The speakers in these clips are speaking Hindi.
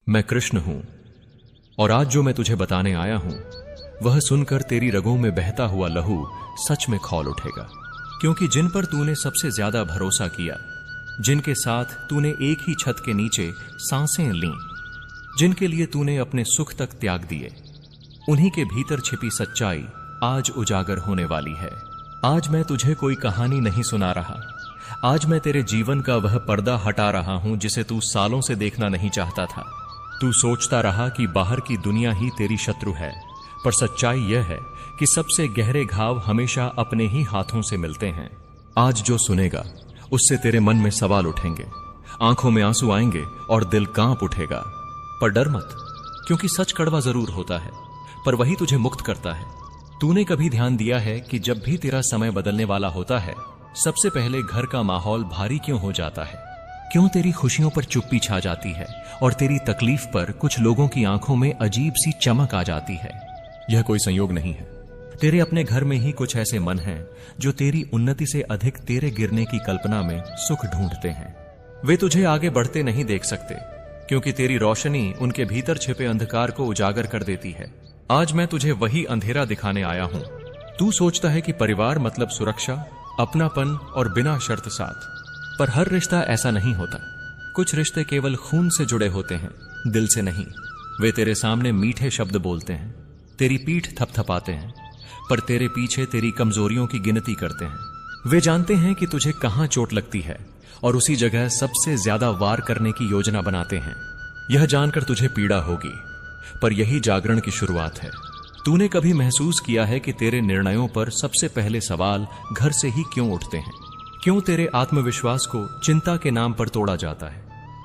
मैं कृष्ण हूं और आज जो मैं तुझे बताने आया हूं वह सुनकर तेरी रगों में बहता हुआ लहू सच में खौल उठेगा। क्योंकि जिन पर तूने सबसे ज्यादा भरोसा किया, जिनके साथ तूने एक ही छत के नीचे सांसें लीं, जिनके लिए तूने अपने सुख तक त्याग दिए, उन्हीं के भीतर छिपी सच्चाई आज उजागर होने वाली है। आज मैं तुझे कोई कहानी नहीं सुना रहा। आज मैं तेरे जीवन का वह पर्दा हटा रहा हूं जिसे तू सालों से देखना नहीं चाहता था। तू सोचता रहा कि बाहर की दुनिया ही तेरी शत्रु है, पर सच्चाई यह है कि सबसे गहरे घाव हमेशा अपने ही हाथों से मिलते हैं। आज जो सुनेगा उससे तेरे मन में सवाल उठेंगे, आंखों में आंसू आएंगे और दिल कांप उठेगा। पर डर मत, क्योंकि सच कड़वा जरूर होता है, पर वही तुझे मुक्त करता है। तूने कभी ध्यान दिया है कि जब भी तेरा समय बदलने वाला होता है, सबसे पहले घर का माहौल भारी क्यों हो जाता है? क्यों तेरी खुशियों पर चुप्पी छा जाती है और तेरी तकलीफ पर कुछ लोगों की आंखों में अजीब सी चमक आ जाती है? यह कोई संयोग नहीं है। तेरे अपने घर में ही कुछ ऐसे मन हैं जो तेरी उन्नति से अधिक तेरे गिरने की कल्पना में सुख ढूंढते हैं। वे तुझे आगे बढ़ते नहीं देख सकते, क्योंकि तेरी रोशनी उनके भीतर छिपे अंधकार को उजागर कर देती है। आज मैं तुझे वही अंधेरा दिखाने आया हूं। तू सोचता है कि परिवार मतलब सुरक्षा, अपनापन और बिना शर्त साथ, पर हर रिश्ता ऐसा नहीं होता। कुछ रिश्ते केवल खून से जुड़े होते हैं, दिल से नहीं। वे तेरे सामने मीठे शब्द बोलते हैं, तेरी पीठ थपथपाते हैं, पर तेरे पीछे तेरी कमजोरियों की गिनती करते हैं। वे जानते हैं कि तुझे कहां चोट लगती है और उसी जगह सबसे ज्यादा वार करने की योजना बनाते हैं। यह जानकर तुझे पीड़ा होगी, पर यही जागरण की शुरुआत है। तूने कभी महसूस किया है कि तेरे निर्णयों पर सबसे पहले सवाल घर से ही क्यों उठते हैं? क्यों तेरे आत्मविश्वास को चिंता के नाम पर तोड़ा जाता है?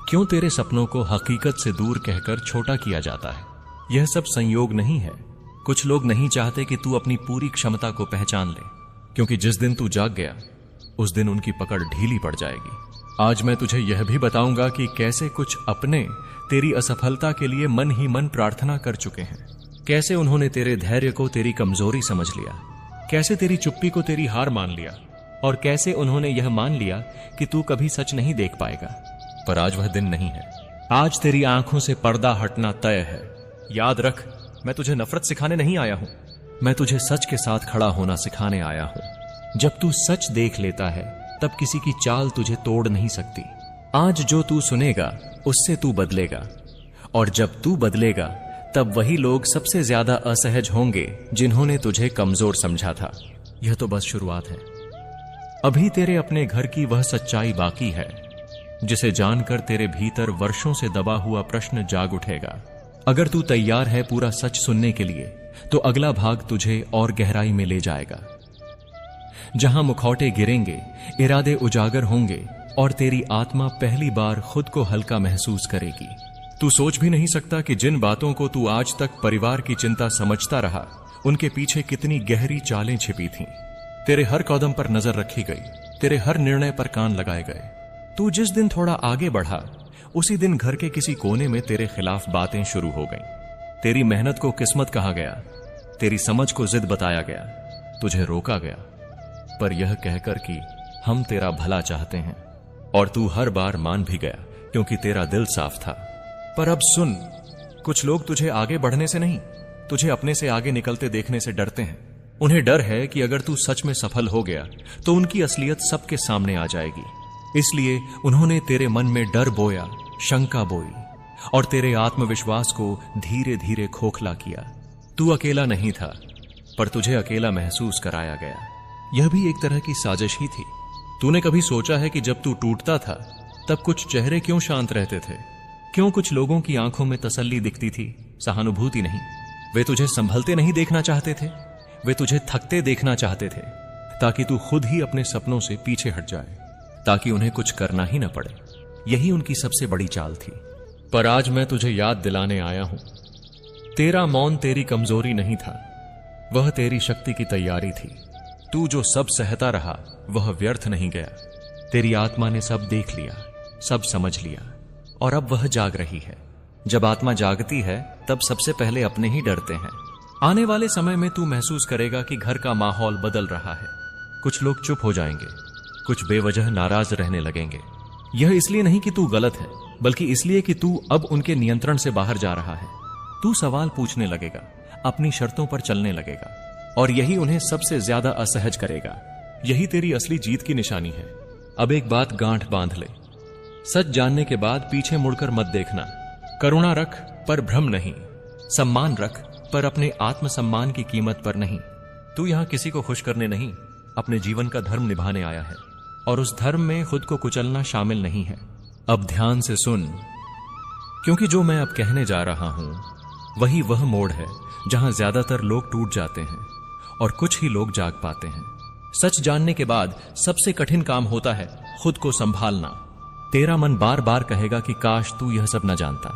क्यों तेरे सपनों को हकीकत से दूर कहकर छोटा किया जाता है? यह सब संयोग नहीं है। कुछ लोग नहीं चाहते कि तू अपनी पूरी क्षमता को पहचान ले, क्योंकि जिस दिन तू जाग गया उस दिन उनकी पकड़ ढीली पड़ जाएगी। आज मैं तुझे यह भी बताऊंगा कि कैसे कुछ अपने तेरी असफलता के लिए मन ही मन प्रार्थना कर चुके हैं। कैसे उन्होंने तेरे धैर्य को तेरी कमजोरी समझ लिया, कैसे तेरी चुप्पी को तेरी हार मान लिया, और कैसे उन्होंने यह मान लिया कि तू कभी सच नहीं देख पाएगा। पर आज वह दिन नहीं है। आज तेरी आंखों से पर्दा हटना तय है। याद रख, मैं तुझे नफरत सिखाने नहीं आया हूं, मैं तुझे सच के साथ खड़ा होना सिखाने आया हूं। जब तू सच देख लेता है तब किसी की चाल तुझे तोड़ नहीं सकती। आज जो तू सुनेगा उससे तू बदलेगा, और जब तू बदलेगा तब वही लोग सबसे ज्यादा असहज होंगे जिन्होंने तुझे कमजोर समझा था। यह तो बस शुरुआत है। अभी तेरे अपने घर की वह सच्चाई बाकी है जिसे जानकर तेरे भीतर वर्षों से दबा हुआ प्रश्न जाग उठेगा। अगर तू तैयार है पूरा सच सुनने के लिए, तो अगला भाग तुझे और गहराई में ले जाएगा, जहां मुखौटे गिरेंगे, इरादे उजागर होंगे और तेरी आत्मा पहली बार खुद को हल्का महसूस करेगी। तू सोच भी नहीं सकता कि जिन बातों को तू आज तक परिवार की चिंता समझता रहा, उनके पीछे कितनी गहरी चालें छिपी थीं। तेरे हर कदम पर नजर रखी गई, तेरे हर निर्णय पर कान लगाए गए। तू जिस दिन थोड़ा आगे बढ़ा, उसी दिन घर के किसी कोने में तेरे खिलाफ बातें शुरू हो गईं। तेरी मेहनत को किस्मत कहा गया, तेरी समझ को जिद बताया गया, तुझे रोका गया, पर यह कहकर कि हम तेरा भला चाहते हैं, और तू हर बार मान भी गया क्योंकि तेरा दिल साफ था। पर अब सुन, कुछ लोग तुझे आगे बढ़ने से नहीं, तुझे अपने से आगे निकलते देखने से डरते हैं। उन्हें डर है कि अगर तू सच में सफल हो गया तो उनकी असलियत सबके सामने आ जाएगी। इसलिए उन्होंने तेरे मन में डर बोया, शंका बोई, और तेरे आत्मविश्वास को धीरे धीरे खोखला किया। तू अकेला नहीं था, पर तुझे अकेला महसूस कराया गया। यह भी एक तरह की साजिश ही थी। तूने कभी सोचा है कि जब तू टूटता था तब कुछ चेहरे क्यों शांत रहते थे? क्यों कुछ लोगों की आंखों में तसल्ली दिखती थी, सहानुभूति नहीं? वे तुझे संभलते नहीं देखना चाहते थे, वे तुझे थकते देखना चाहते थे, ताकि तू खुद ही अपने सपनों से पीछे हट जाए, ताकि उन्हें कुछ करना ही न पड़े। यही उनकी सबसे बड़ी चाल थी। पर आज मैं तुझे याद दिलाने आया हूं, तेरा मौन तेरी कमजोरी नहीं था, वह तेरी शक्ति की तैयारी थी। तू जो सब सहता रहा वह व्यर्थ नहीं गया। तेरी आत्मा ने सब देख लिया, सब समझ लिया, और अब वह जाग रही है। जब आत्मा जागती है तब सबसे पहले अपने ही डरते हैं। आने वाले समय में तू महसूस करेगा कि घर का माहौल बदल रहा है। कुछ लोग चुप हो जाएंगे, कुछ बेवजह नाराज रहने लगेंगे। यह इसलिए नहीं कि तू गलत है, बल्कि इसलिए कि तू अब उनके नियंत्रण से बाहर जा रहा है। तू सवाल पूछने लगेगा, अपनी शर्तों पर चलने लगेगा, और यही उन्हें सबसे ज्यादा असहज करेगा। यही तेरी असली जीत की निशानी है। अब एक बात गांठ बांध ले, सच जानने के बाद पीछे मुड़कर मत देखना। करुणा रख पर भ्रम नहीं, सम्मान रख पर अपने आत्मसम्मान की कीमत पर नहीं। तू यहां किसी को खुश करने नहीं, अपने जीवन का धर्म निभाने आया है, और उस धर्म में खुद को कुचलना शामिल नहीं है। अब ध्यान से सुन, क्योंकि जो मैं अब कहने जा रहा हूं वही वह मोड़ है जहां ज्यादातर लोग टूट जाते हैं और कुछ ही लोग जाग पाते हैं। सच जानने के बाद सबसे कठिन काम होता है खुद को संभालना। तेरा मन बार बार कहेगा कि काश तू यह सब न जानता।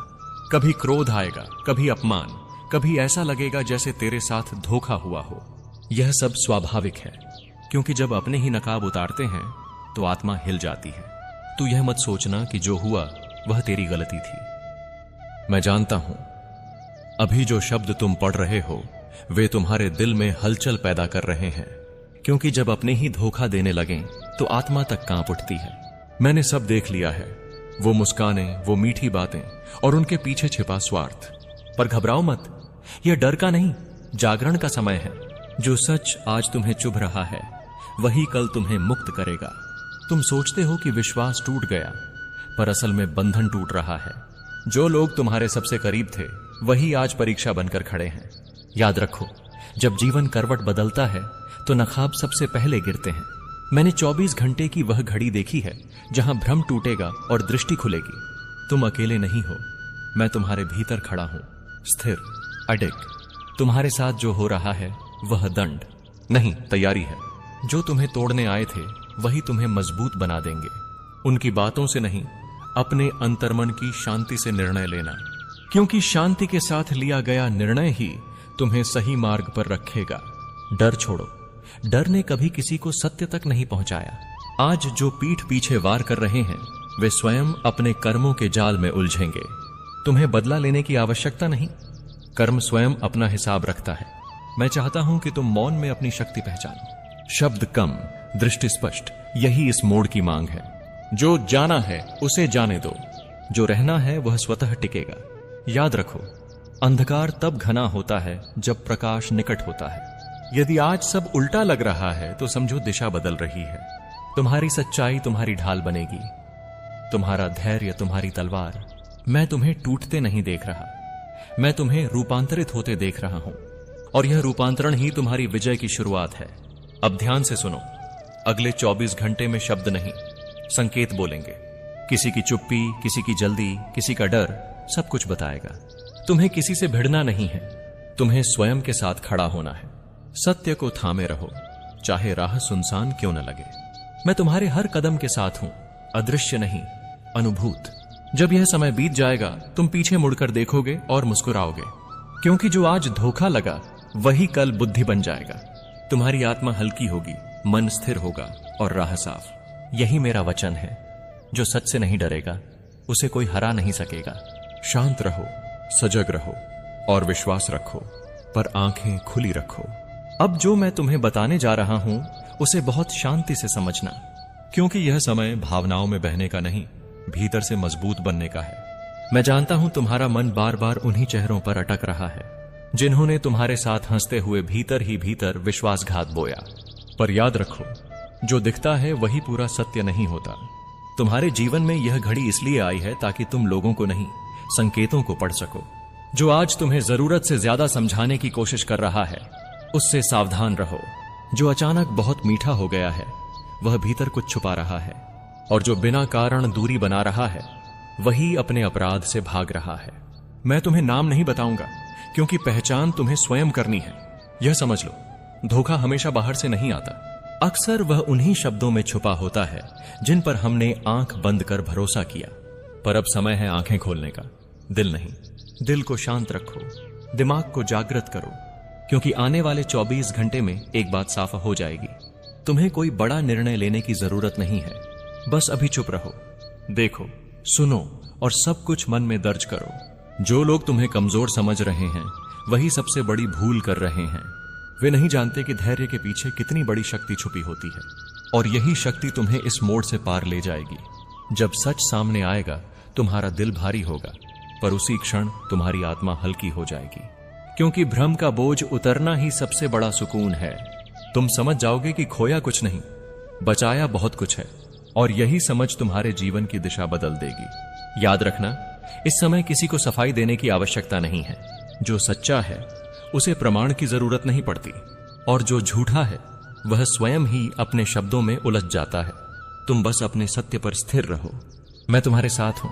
कभी क्रोध आएगा, कभी अपमान, कभी ऐसा लगेगा जैसे तेरे साथ धोखा हुआ हो। यह सब स्वाभाविक है, क्योंकि जब अपने ही नकाब उतारते हैं तो आत्मा हिल जाती है। तू यह मत सोचना कि जो हुआ वह तेरी गलती थी। मैं जानता हूं अभी जो शब्द तुम पढ़ रहे हो वे तुम्हारे दिल में हलचल पैदा कर रहे हैं, क्योंकि जब अपने ही धोखा देने लगें तो आत्मा तक कांप उठती है। मैंने सब देख लिया है, वो मुस्कानें, वो मीठी बातें और उनके पीछे छिपा स्वार्थ। पर घबराओ मत, यह डर का नहीं, जागरण का समय है। जो सच आज तुम्हें चुभ रहा है वही कल तुम्हें मुक्त करेगा। तुम सोचते हो कि विश्वास टूट गया, पर असल में बंधन टूट रहा है। जो लोग तुम्हारे सबसे करीब थे वही आज परीक्षा बनकर खड़े हैं। याद रखो, जब जीवन करवट बदलता है तो नखाब सबसे पहले गिरते हैं। मैंने 24 घंटे की वह घड़ी देखी है जहां भ्रम टूटेगा और दृष्टि खुलेगी। तुम अकेले नहीं हो, मैं तुम्हारे भीतर खड़ा हूं, स्थिर, अडिग। तुम्हारे साथ जो हो रहा है वह दंड नहीं, तैयारी है। जो तुम्हें तोड़ने आए थे वही तुम्हें मजबूत बना देंगे। उनकी बातों से नहीं, अपने अंतर्मन की शांति से निर्णय लेना, क्योंकि शांति के साथ लिया गया निर्णय ही तुम्हें सही मार्ग पर रखेगा। डर छोड़ो। डर ने कभी किसी को सत्य तक नहीं पहुंचाया। आज जो पीठ पीछे वार कर रहे हैं वे स्वयं अपने कर्मों के जाल में उलझेंगे। तुम्हें बदला लेने की आवश्यकता नहीं, कर्म स्वयं अपना हिसाब रखता है। मैं चाहता हूं कि तुम मौन में अपनी शक्ति पहचानो। शब्द कम, दृष्टि स्पष्ट, यही इस मोड़ की मांग है। जो जाना है उसे जाने दो, जो रहना है वह स्वतः टिकेगा। याद रखो, अंधकार तब घना होता है जब प्रकाश निकट होता है। यदि आज सब उल्टा लग रहा है तो समझो दिशा बदल रही है। तुम्हारी सच्चाई तुम्हारी ढाल बनेगी, तुम्हारा धैर्य तुम्हारी तलवार। मैं तुम्हें टूटते नहीं देख रहा, मैं तुम्हें रूपांतरित होते देख रहा हूं, और यह रूपांतरण ही तुम्हारी विजय की शुरुआत है। अब ध्यान से सुनो, अगले 24 घंटे में शब्द नहीं, संकेत बोलेंगे। किसी की चुप्पी, किसी की जल्दी, किसी का डर, सब कुछ बताएगा। तुम्हें किसी से भिड़ना नहीं है, तुम्हें स्वयं के साथ खड़ा होना है। सत्य को थामे रहो, चाहे राह सुनसान क्यों न लगे। मैं तुम्हारे हर कदम के साथ हूं, अदृश्य नहीं, अनुभूत। जब यह समय बीत जाएगा तुम पीछे मुड़कर देखोगे और मुस्कुराओगे, क्योंकि जो आज धोखा लगा वही कल बुद्धि बन जाएगा। तुम्हारी आत्मा हल्की होगी, मन स्थिर होगा और राह साफ। यही मेरा वचन है। जो सच से नहीं डरेगा उसे कोई हरा नहीं सकेगा। शांत रहो, सजग रहो और विश्वास रखो, पर आंखें खुली रखो। अब जो मैं तुम्हें बताने जा रहा हूं उसे बहुत शांति से समझना, क्योंकि यह समय भावनाओं में बहने का नहीं, भीतर से मजबूत बनने का है। मैं जानता हूं तुम्हारा मन बार बार उन्हीं चेहरों पर अटक रहा है जिन्होंने तुम्हारे साथ हंसते हुए भीतर ही भीतर विश्वासघात बोया। पर याद रखो, जो दिखता है वही पूरा सत्य नहीं होता। तुम्हारे जीवन में यह घड़ी इसलिए आई है ताकि तुम लोगों को नहीं, संकेतों को पढ़ सको। जो आज तुम्हें जरूरत से ज्यादा समझाने की कोशिश कर रहा है उससे सावधान रहो। जो अचानक बहुत मीठा हो गया है वह भीतर कुछ छुपा रहा है, और जो बिना कारण दूरी बना रहा है वही अपने अपराध से भाग रहा है। मैं तुम्हें नाम नहीं बताऊंगा, क्योंकि पहचान तुम्हें स्वयं करनी है। यह समझ लो, धोखा हमेशा बाहर से नहीं आता। अक्सर वह उन्हीं शब्दों में छुपा होता है जिन पर हमने आंख बंद कर भरोसा किया। पर अब समय है आंखें खोलने का, दिल नहीं। दिल को शांत रखो, दिमाग को जागृत करो, क्योंकि आने वाले 24 घंटे में एक बात साफ हो जाएगी। तुम्हें कोई बड़ा निर्णय लेने की जरूरत नहीं है, बस अभी चुप रहो, देखो, सुनो और सब कुछ मन में दर्ज करो। जो लोग तुम्हें कमजोर समझ रहे हैं वही सबसे बड़ी भूल कर रहे हैं। वे नहीं जानते कि धैर्य के पीछे कितनी बड़ी शक्ति छुपी होती है, और यही शक्ति तुम्हें इस मोड़ से पार ले जाएगी। जब सच सामने आएगा तुम्हारा दिल भारी होगा, पर उसी क्षण तुम्हारी आत्मा हल्की हो जाएगी, क्योंकि भ्रम का बोझ उतरना ही सबसे बड़ा सुकून है। तुम समझ जाओगे कि खोया कुछ नहीं, बचाया बहुत कुछ है, और यही समझ तुम्हारे जीवन की दिशा बदल देगी। याद रखना, इस समय किसी को सफाई देने की आवश्यकता नहीं है। जो सच्चा है उसे प्रमाण की जरूरत नहीं पड़ती, और जो झूठा है वह स्वयं ही अपने शब्दों में उलझ जाता है। तुम बस अपने सत्य पर स्थिर रहो। मैं तुम्हारे साथ हूं,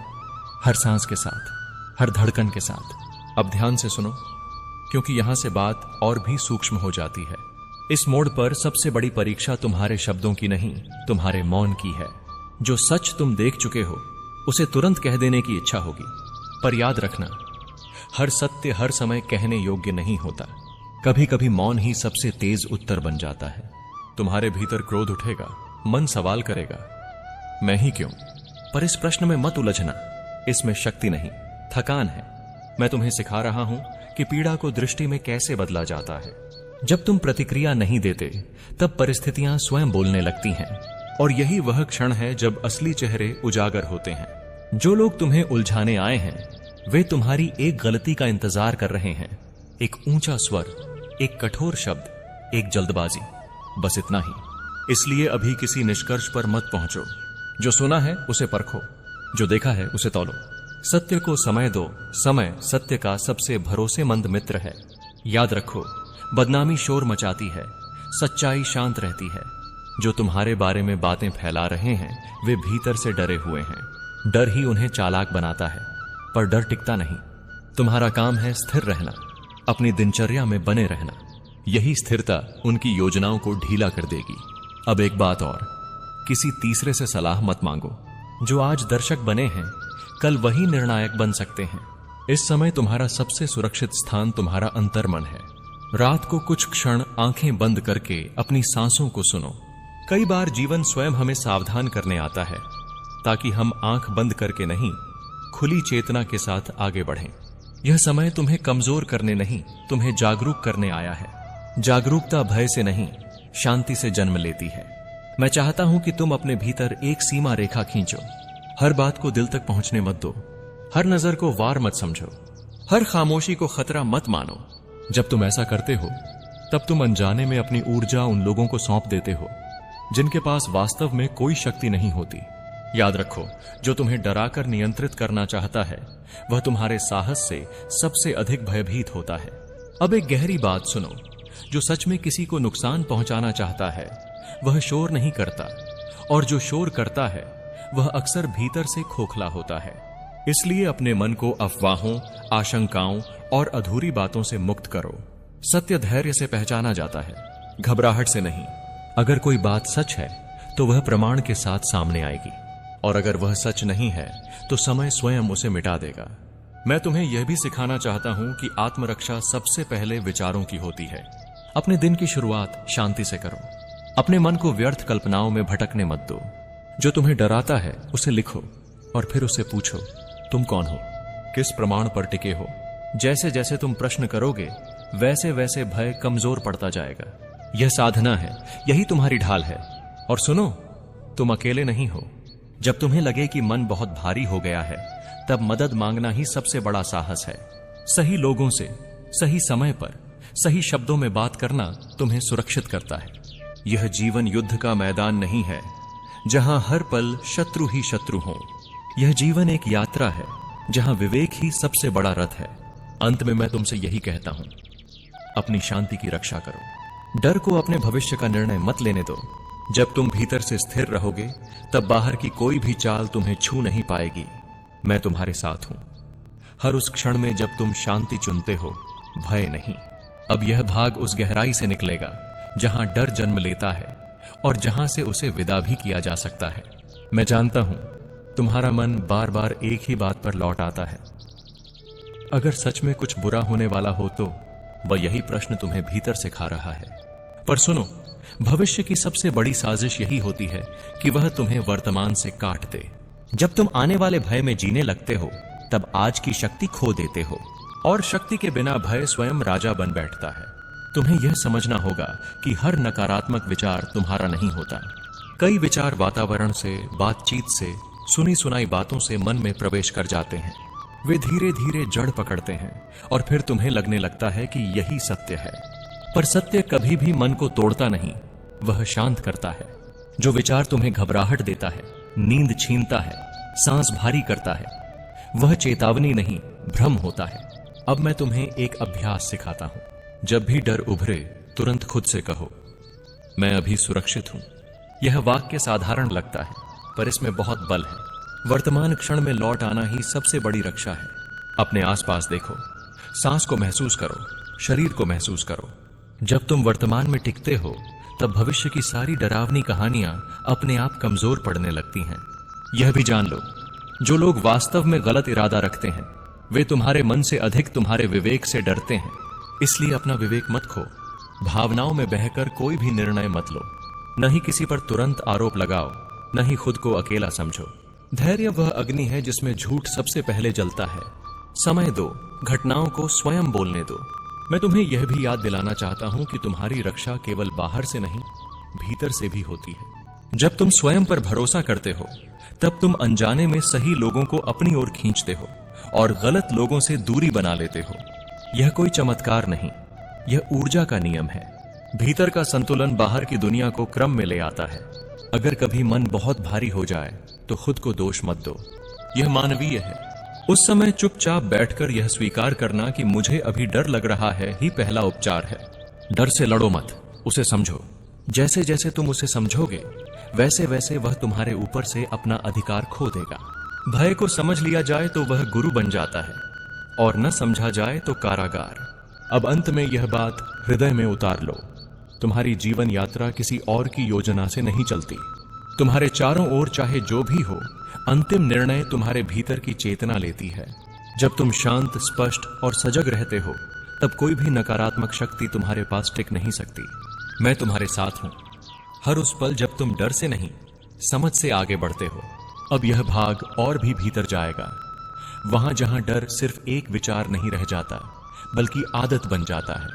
हर सांस के साथ, हर धड़कन के साथ। अब ध्यान से सुनो, क्योंकि यहां से बात और भी सूक्ष्म हो जाती है। इस मोड़ पर सबसे बड़ी परीक्षा तुम्हारे शब्दों की नहीं, तुम्हारे मौन की है। जो सच तुम देख चुके हो उसे तुरंत कह देने की इच्छा होगी, पर याद रखना, हर सत्य हर समय कहने योग्य नहीं होता। कभी कभी मौन ही सबसे तेज उत्तर बन जाता है। तुम्हारे भीतर क्रोध उठेगा, मन सवाल करेगा, मैं ही क्यों? पर इस प्रश्न में मत उलझना, इसमें शक्ति नहीं, थकान है। मैं तुम्हें सिखा रहा हूं कि पीड़ा को दृष्टि में कैसे बदला जाता है। जब तुम प्रतिक्रिया नहीं देते तब परिस्थितियां स्वयं बोलने लगती हैं, और यही वह क्षण है जब असली चेहरे उजागर होते हैं। जो लोग तुम्हें उलझाने आए हैं वे तुम्हारी एक गलती का इंतजार कर रहे हैं, एक ऊंचा स्वर, एक कठोर शब्द, एक जल्दबाजी, बस इतना ही। इसलिए अभी किसी निष्कर्ष पर मत पहुंचो। जो सुना है उसे परखो, जो देखा है उसे तौलो। सत्य को समय दो, समय सत्य का सबसे भरोसेमंद मित्र है। याद रखो, बदनामी शोर मचाती है, सच्चाई शांत रहती है। जो तुम्हारे बारे में बातें फैला रहे हैं वे भीतर से डरे हुए हैं। डर ही उन्हें चालाक बनाता है, पर डर टिकता नहीं। तुम्हारा काम है स्थिर रहना, अपनी दिनचर्या में बने रहना। यही स्थिरता उनकी योजनाओं को ढीला कर देगी। अब एक बात और, किसी तीसरे से सलाह मत मांगो। जो आज दर्शक बने हैं कल वही निर्णायक बन सकते हैं। इस समय तुम्हारा सबसे सुरक्षित स्थान तुम्हारा अंतर्मन है। रात को कुछ क्षण आंखें बंद करके अपनी सांसों को सुनो। कई बार जीवन स्वयं हमें सावधान करने आता है, ताकि हम आंख बंद करके नहीं, खुली चेतना के साथ आगे बढ़ें। यह समय तुम्हें कमजोर करने नहीं, तुम्हें जागरूक करने आया है। जागरूकता भय से नहीं, शांति से जन्म लेती है। मैं चाहता हूं कि तुम अपने भीतर एक सीमा रेखा खींचो। हर बात को दिल तक पहुंचने मत दो, हर नजर को वार मत समझो, हर खामोशी को खतरा मत मानो। जब तुम ऐसा करते हो तब तुम अनजाने में अपनी ऊर्जा उन लोगों को सौंप देते हो जिनके पास वास्तव में कोई शक्ति नहीं होती। याद रखो, जो तुम्हें डराकर नियंत्रित करना चाहता है वह तुम्हारे साहस से सबसे अधिक भयभीत होता है। अब एक गहरी बात सुनो, जो सच में किसी को नुकसान पहुंचाना चाहता है वह शोर नहीं करता, और जो शोर करता है वह अक्सर भीतर से खोखला होता है। इसलिए अपने मन को अफवाहों, आशंकाओं और अधूरी बातों से मुक्त करो। सत्य धैर्य से पहचाना जाता है, घबराहट से नहीं। अगर कोई बात सच है तो वह प्रमाण के साथ सामने आएगी, और अगर वह सच नहीं है तो समय स्वयं उसे मिटा देगा। मैं तुम्हें यह भी सिखाना चाहता हूं कि आत्मरक्षा सबसे पहले विचारों की होती है। अपने दिन की शुरुआत शांति से करो। अपने मन को व्यर्थ कल्पनाओं में भटकने मत दो। जो तुम्हें डराता है उसे लिखो, और फिर उससे पूछो, तुम कौन हो, किस प्रमाण पर टिके हो। जैसे जैसे तुम प्रश्न करोगे वैसे वैसे भय कमजोर पड़ता जाएगा। यह साधना है, यही तुम्हारी ढाल है। और सुनो, तुम अकेले नहीं हो। जब तुम्हें लगे कि मन बहुत भारी हो गया है तब मदद मांगना ही सबसे बड़ा साहस है। सही लोगों से सही समय पर सही शब्दों में बात करना तुम्हें सुरक्षित करता है। यह जीवन युद्ध का मैदान नहीं है जहां हर पल शत्रु ही शत्रु हो। यह जीवन एक यात्रा है जहां विवेक ही सबसे बड़ा रथ है। अंत में मैं तुमसे यही कहता हूं, अपनी शांति की रक्षा करो। डर को अपने भविष्य का निर्णय मत लेने दो। जब तुम भीतर से स्थिर रहोगे तब बाहर की कोई भी चाल तुम्हें छू नहीं पाएगी। मैं तुम्हारे साथ हूं हर उस क्षण में जब तुम शांति चुनते हो, भय नहीं। अब यह भाग उस गहराई से निकलेगा जहां डर जन्म लेता है और जहां से उसे विदा भी किया जा सकता है। मैं जानता हूं तुम्हारा मन बार बार एक ही बात पर लौट आता है। अगर सच में कुछ बुरा होने वाला हो तो वह यही प्रश्न तुम्हें भीतर से खा रहा है। पर सुनो, भविष्य की सबसे बड़ी साजिश यही होती है कि वह तुम्हें वर्तमान से काट दे। जब तुम आने वाले भय में जीने लगते हो तब आज की शक्ति खो देते हो, और शक्ति के बिना भय स्वयं राजा बन बैठता है। तुम्हें यह समझना होगा कि हर नकारात्मक विचार तुम्हारा नहीं होता। कई विचार वातावरण से, बातचीत से, सुनी सुनाई बातों से मन में प्रवेश कर जाते हैं। वे धीरे धीरे जड़ पकड़ते हैं और फिर तुम्हें लगने लगता है कि यही सत्य है। पर सत्य कभी भी मन को तोड़ता नहीं, वह शांत करता है। जो विचार तुम्हें घबराहट देता है, नींद छीनता है, सांस भारी करता है, वह चेतावनी नहीं, भ्रम होता है। अब मैं तुम्हें एक अभ्यास सिखाता हूं। जब भी डर उभरे तुरंत खुद से कहो, मैं अभी सुरक्षित हूं। यह वाक्य साधारण लगता है, पर इसमें बहुत बल है। वर्तमान क्षण में लौट आना ही सबसे बड़ी रक्षा है। अपने आसपास देखो, सांस को महसूस करो, शरीर को महसूस करो। जब तुम वर्तमान में टिकते हो तब भविष्य की सारी डरावनी कहानियां अपने आप कमजोर पड़ने लगती हैं। यह भी जान लो, जो लोग वास्तव में गलत इरादा रखते हैं वे तुम्हारे मन से अधिक तुम्हारे विवेक से डरते हैं। इसलिए अपना विवेक मत खो। भावनाओं में बहकर कोई भी निर्णय मत लो। न ही किसी पर तुरंत आरोप लगाओ, न ही खुद को अकेला समझो। धैर्य वह अग्नि है जिसमें झूठ सबसे पहले जलता है। समय दो, घटनाओं को स्वयं बोलने दो। मैं तुम्हें यह भी याद दिलाना चाहता हूं कि तुम्हारी रक्षा केवल बाहर से नहीं, भीतर से भी होती है। जब तुम स्वयं पर भरोसा करते हो तब तुम अनजाने में सही लोगों को अपनी ओर खींचते हो और गलत लोगों से दूरी बना लेते हो। यह कोई चमत्कार नहीं, यह ऊर्जा का नियम है। भीतर का संतुलन बाहर की दुनिया को क्रम में ले आता है। अगर कभी मन बहुत भारी हो जाए तो खुद को दोष मत दो, यह मानवीय है। उस समय चुपचाप बैठकर यह स्वीकार करना कि मुझे अभी डर लग रहा है ही पहला उपचार है। डर से लड़ो मत, उसे समझो। जैसे जैसे तुम उसे समझोगे वैसे वैसे वह तुम्हारे ऊपर से अपना अधिकार खो देगा। भय को समझ लिया जाए तो वह गुरु बन जाता है और न समझा जाए तो कारागार। अब अंत में यह बात हृदय में उतार लो, तुम्हारी जीवन यात्रा किसी और की योजना से नहीं चलती। तुम्हारे चारों ओर चाहे जो भी हो, अंतिम निर्णय तुम्हारे भीतर की चेतना लेती है। जब तुम शांत, स्पष्ट और सजग रहते हो तब कोई भी नकारात्मक शक्ति तुम्हारे पास टिक नहीं सकती। मैं तुम्हारे साथ हूं हर उस पल जब तुम डर से नहीं, समझ से आगे बढ़ते हो। अब यह भाग और भी भीतर जाएगा, वहां जहां डर सिर्फ एक विचार नहीं रह जाता बल्कि आदत बन जाता है।